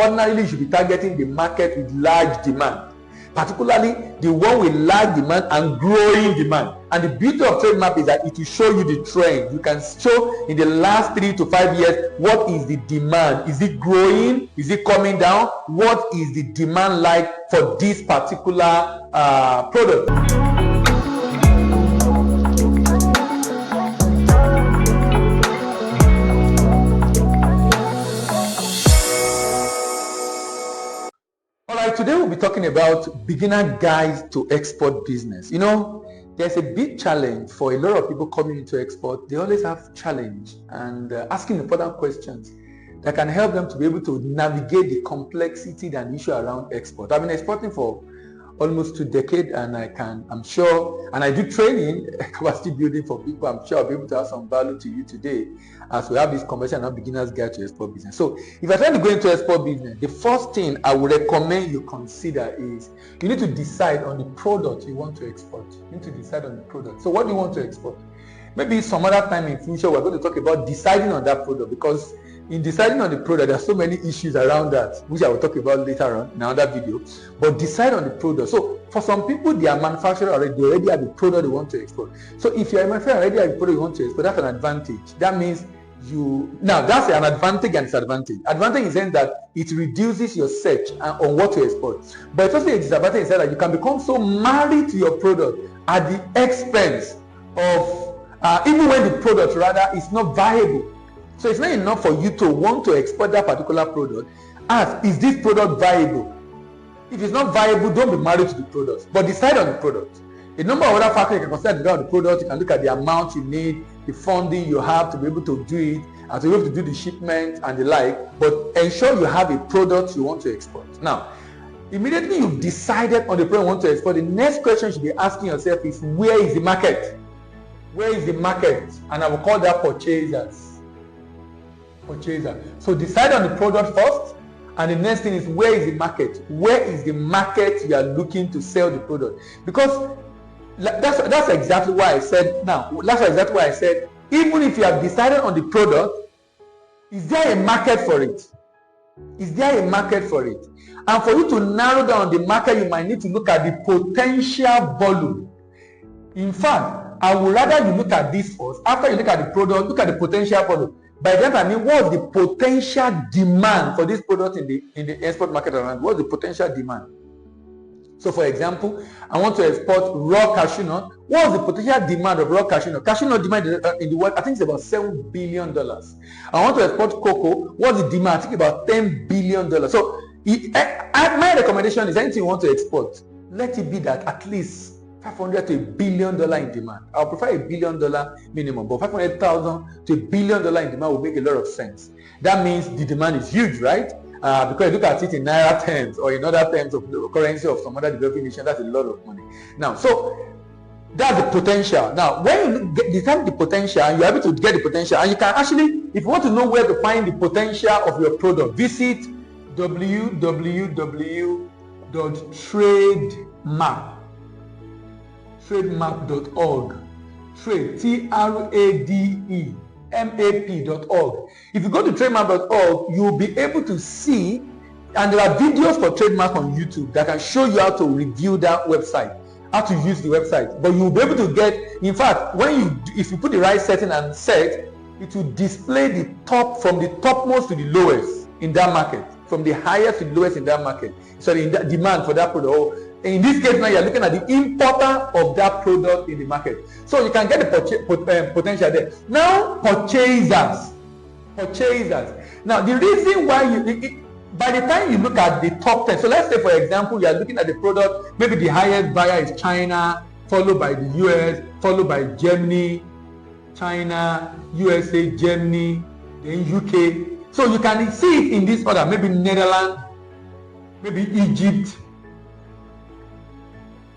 ordinarily you should be targeting the market with large demand, particularly the one with large demand and growing demand. And the beauty of trade map is that it will show you the trend. You can show in the last 3 to 5 years what is the demand. Is it growing? Is it coming down? What is the demand like for this particular product? Today we'll be talking about beginner guides to export business. You know, there's a big challenge for a lot of people coming into export. They always have challenge and asking important questions that can help them to be able to navigate the complexity and issue around export. I've been exporting for almost 2 decades, and I'm sure, and I do training, capacity building for people. I'm sure I'll be able to have some value to you today as we have this conversation on beginner's guide to export business. So if you're trying to go into export business, the first thing I would recommend you consider is you need to decide on the product you want to export. You need to decide on the product. So what do you want to export? Maybe some other time in future, we're going to talk about deciding on that product, because in deciding on the product, there are so many issues around that, which I will talk about later on in another video. But decide on the product. So for some people, they are manufacturer already. They already have a product they want to export. So if you're a manufacturer already have a product you want to export, that's an advantage. That means that's an advantage and disadvantage. Advantage in the sense that it reduces your search on what to export. But it's also a disadvantage in the sense that you can become so married to your product at the expense of, even when the product rather is not viable. So it's not enough for you to want to export that particular product. Ask, is this product viable? If it's not viable, don't be married to the product, but decide on the product. A number of other factors you can consider about the product. You can look at the amount you need, the funding you have to be able to do it, and to be able to do the shipment and the like, but ensure you have a product you want to export. Now, immediately you've decided on the product you want to export, the next question you should be asking yourself is, where is the market? Where is the market? And I will call that purchasers. So decide on the product first, and the next thing is, where is the market? Where is the market you are looking to sell the product? Because that's exactly why I said, even if you have decided on the product, is there a market for it? Is there a market for it? And for you to narrow down the market, you might need to look at the potential volume. In fact, I would rather you look at this first. After you look at the product, look at the potential volume. By that I mean, what's the potential demand for this product in the export market around? What's the potential demand? So for example, I want to export raw cashew nut. What's the potential demand of raw cashew nut? Cashew nut demand in the world, I think it's about $7 billion. I want to export cocoa. What's the demand? I think about $10 billion. So my recommendation is, anything you want to export, let it be that at least $500 to $1 billion in demand. I would prefer $1 billion minimum, but $500,000 to $1 billion in demand will make a lot of sense. That means the demand is huge, right? Because you look at it in naira terms or in other terms of the currency of some other developing nation, that's a lot of money. Now, so that's the potential. Now, when you determine the potential and you're able to get the potential, and you can actually, if you want to know where to find the potential of your product, visit trademap.org. Trade, TRADEMAP.org. If you go to trademap.org, you'll be able to see, and there are videos for trademark on YouTube that can show you how to review that website, how to use the website. But you'll be able to get, in fact, if you put the right setting and set, it will display the top, from the topmost to the lowest in that market, from the highest to the lowest in that market. So in that demand for that product. In this case now, you're looking at the importer of that product in the market. So you can get the potential there. Now, purchasers. Now, the reason why by the time you look at the top 10, so let's say, for example, you're looking at the product, maybe the highest buyer is China, followed by the US, followed by Germany, China, USA, Germany, then UK. So you can see it in this order, maybe Netherlands, maybe Egypt.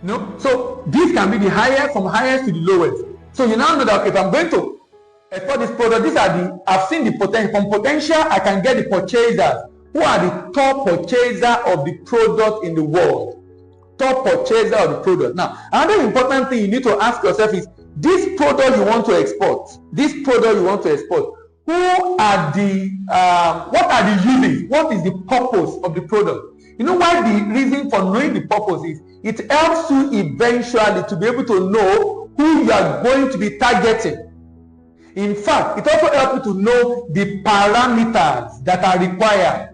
No, so this can be the highest, from highest to the lowest. So you now know that if I'm going to export this product, I've seen the potential. From potential, I can get the purchasers. Who are the top purchaser of the product in the world? Top purchaser of the product. Now, another important thing you need to ask yourself is, this product you want to export, Who are the, what are the uses? What is the purpose of the product? You know why the reason for knowing the purpose is it helps you eventually to be able to know who you are going to be targeting. In fact, it also helps you to know the parameters that are required,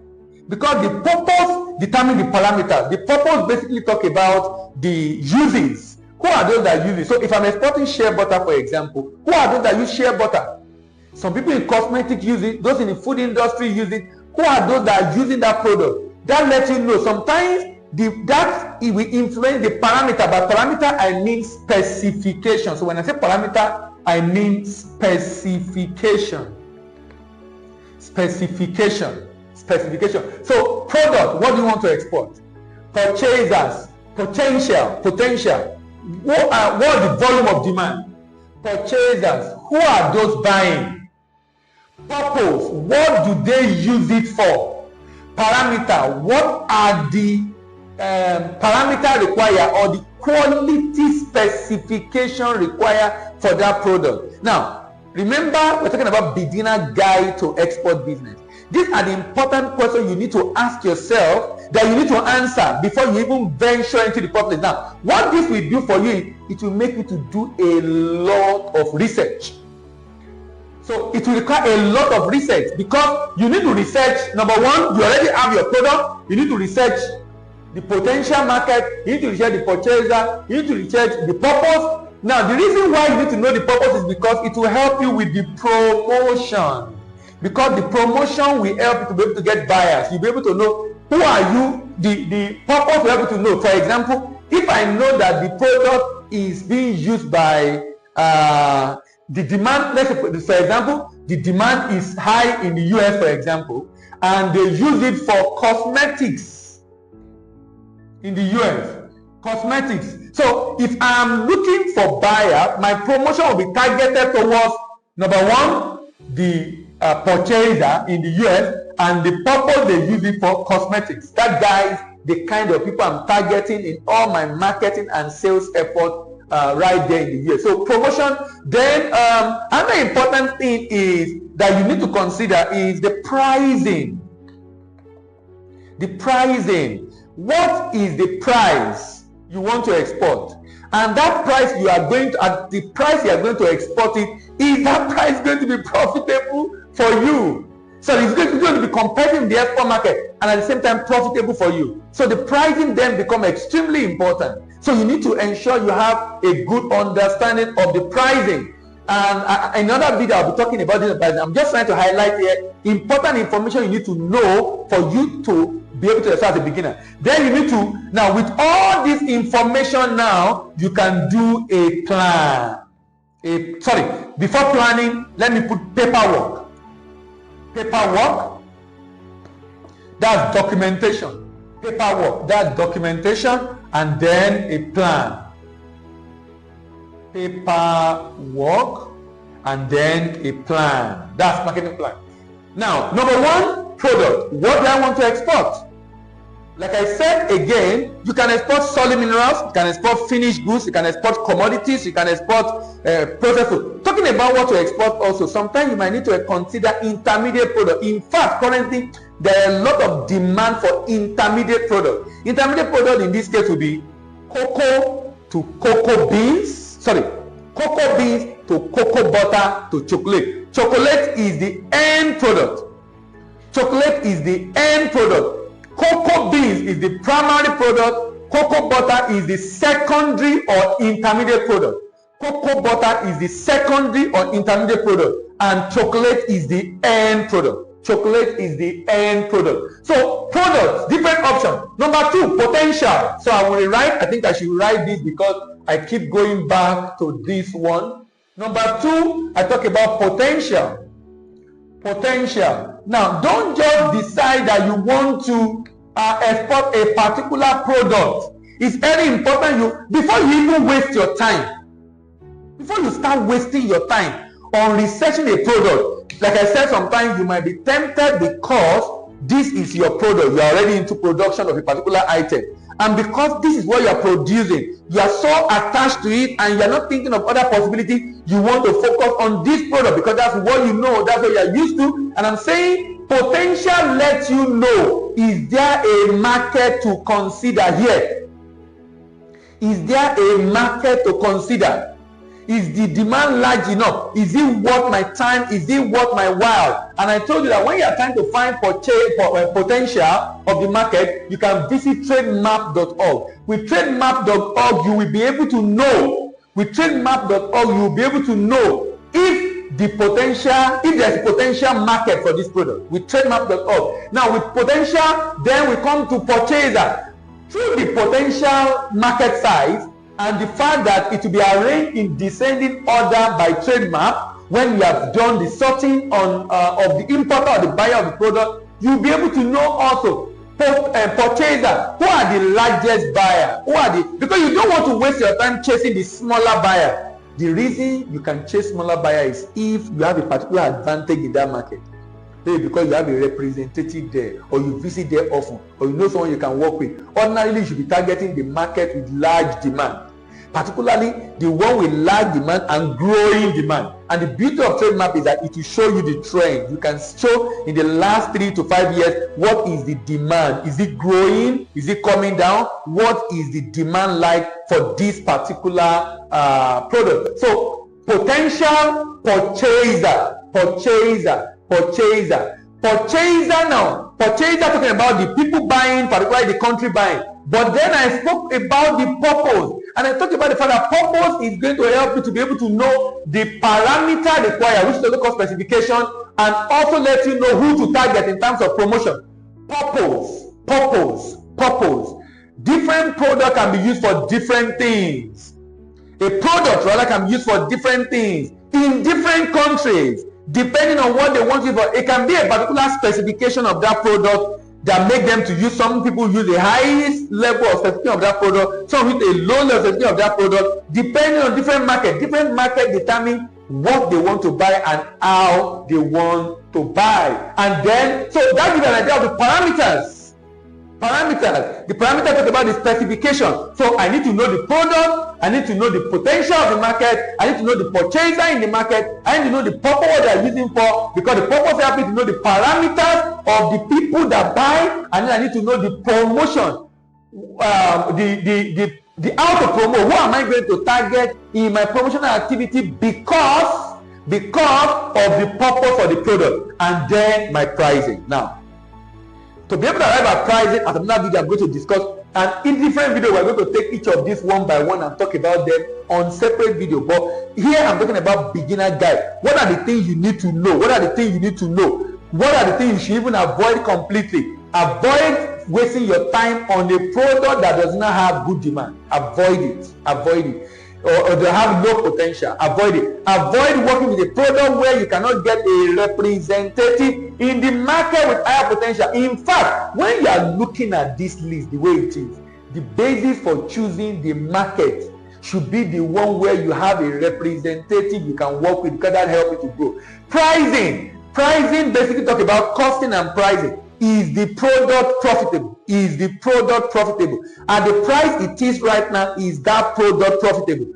because the purpose determines the parameters. The purpose basically talk about the uses. Who are those that use it? So if I'm exporting shea butter, for example, who are those that use shea butter? Some people in cosmetics use it, those in the food industry use it. Who are those that are using that product? That lets you know. Sometimes that it will influence the parameter. By parameter, I mean specification. So when I say parameter, I mean specification. Specification. So product, what do you want to export? Purchasers, potential. What is the volume of demand? Purchasers, who are those buying? Purpose, what do they use it for? Parameter, what are the parameter required or the quality specification required for that product? Now, remember, we're talking about beginner guide to export business. These are the important questions you need to ask yourself, that you need to answer before you even venture into the public. Now, what this will do for you, it will make you to do a lot of research. So it will require a lot of research, because you need to research, number one, you already have your product, you need to research the potential market, you need to research the purchaser, you need to research the purpose. Now, the reason why you need to know the purpose is because it will help you with the promotion. Because the promotion will help you to be able to get buyers. You'll be able to know who are you. The purpose will help you to know. For example, if I know that the product is being used by the demand, let's say, for example, the demand is high in the US, for example, and they use it for cosmetics in the US. Cosmetics. So if I'm looking for buyer, my promotion will be targeted towards, number one, the purchaser in the US, and the purpose they use it for cosmetics. That guys, the kind of people I'm targeting in all my marketing and sales effort right there in the US. So promotion. Then another important thing is that you need to consider is the pricing. The pricing. What is the price you want to export? And that price you are going to, at the price you are going to export it, is that price going to be profitable for you? So it's going to be competitive in the export market and at the same time profitable for you. So the pricing then becomes extremely important. So you need to ensure you have a good understanding of the pricing. And another video I'll be talking about this, but I'm just trying to highlight here important information you need to know for you to be able to start as a beginner. Then you need to, now with all this information now, you can do a plan. Before planning, let me put paperwork. Paperwork, that's documentation. Paperwork, that's documentation, and then a plan. Paperwork, and then a plan. That's marketing plan. Now, number one, product. What do I want to export? Like I said again, you can export solid minerals, you can export finished goods, you can export commodities, you can export processed food. Talking about what to export also, sometimes you might need to consider intermediate product. In fact, currently, there are a lot of demand for intermediate product. Intermediate product in this case will be cocoa to cocoa beans, cocoa beans to cocoa butter to chocolate. Chocolate is the end product. Chocolate is the end product. Cocoa beans is the primary product. Cocoa butter is the secondary or intermediate product. Cocoa butter is the secondary or intermediate product. And chocolate is the end product. Chocolate is the end product. So products, different options. Number two, potential. So I will write, I think I should write this because I keep going back to this one. Number two, I talk about potential. Potential. Now, don't just decide that you want to export a particular product. It's very important before you even waste your time, before you start wasting your time on researching a product. Like I said, sometimes you might be tempted because this is your product, you are already into production of a particular item, and because this is what you are producing, you are so attached to it and you are not thinking of other possibilities, you want to focus on this product because that's what you know, that's what you are used to. And I'm saying potential lets you know, is there a market to consider here? Is there a market to consider? Is the demand large enough? Is it worth my time? Is it worth my while? And I told you that when you are trying to find potential of the market, you can visit trademap.org. With trademap.org, you will be able to know. With trademap.org, you will be able to know if there's a potential market for this product. With trademap.org. Now, with potential, then we come to purchaser. Through the potential market size, and the fact that it will be arranged in descending order by Trademap, when you have done the sorting on of the importer or the buyer of the product, you'll be able to know also purchaser, who are the largest buyer, because you don't want to waste your time chasing the smaller buyer. The reason you can chase smaller buyer is if you have a particular advantage in that market. Maybe because you have a representative there, or you visit there often, or you know someone you can work with. Ordinarily, you should be targeting the market with large demand, particularly the one with large demand and growing demand. And the beauty of Trademap is that it will show you the trend. You can show in the last 3 to 5 years, what is the demand? Is it growing? Is it coming down? What is the demand like for this particular product? So potential purchaser now. Purchaser talking about the people buying, particularly the country buying. But then I spoke about the purpose, and I talked about the fact that purpose is going to help you to be able to know the parameter required, which is also called specification, and also let you know who to target in terms of promotion. Purpose. Different product can be used for different things. A product rather can be used for different things in different countries, depending on what they want it for. It can be a particular specification of that product that make them to use. Some people use the highest level of specification of that product, some use a low level of specification of that product, depending on different market. Different market determine what they want to buy and how they want to buy. And then, so that gives an idea of the parameters. The parameters talk about the specification. So I need to know the product, I need to know the potential of the market, I need to know the purchaser in the market, I need to know the purpose what they are using for, because the purpose helps me to know the parameters of the people that buy, and then I need to know the promotion, the how to promote. Who am I going to target in my promotional activity because of the purpose of the product, and then my pricing. Now, to be able to arrive at pricing, as another video I'm going to discuss, and in different video we're going to take each of these one by one and talk about them on separate video. But here I'm talking about beginner guide. What are the things you need to know? What are the things you need to know? What are the things you should even avoid completely? Avoid wasting your time on a product that does not have good demand. Avoid it. Or they have low potential. Avoid it. Avoid working with a product where you cannot get a representative in the market with higher potential. In fact, when you are looking at this list the way it is, the basis for choosing the market should be the one where you have a representative you can work with, because that helps you to grow. Pricing basically talk about costing and pricing. Is the product profitable? At the price it is right now, is that product profitable?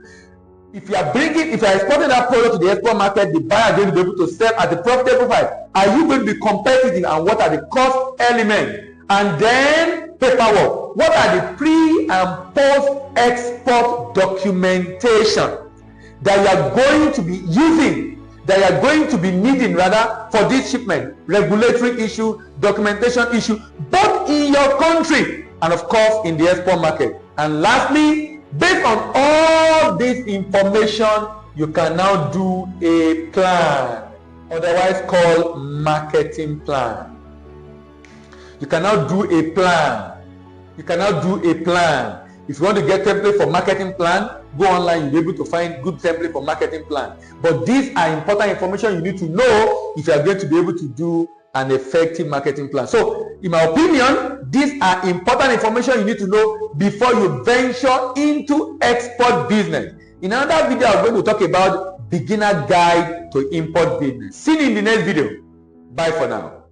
If you are exporting that product to the export market, the buyer is going to be able to sell at the profitable price. Are you going to be competitive, and what are the cost elements? And then paperwork. What are the pre and post export documentation that you are going to be using, that you are going to be needing rather for this shipment? Regulatory issue, documentation issue, both in your country and of course in the export market. And lastly, based on all this information, you can now do a plan, otherwise called marketing plan. You can now do a plan. If you want to get template for marketing plan, go online, you'll be able to find good template for marketing plan. But these are important information you need to know if you are going to be able to do an effective marketing plan. So, in my opinion, these are important information you need to know before you venture into export business. In another video, I'm going to talk about beginner guide to import business. See you in the next video. Bye for now.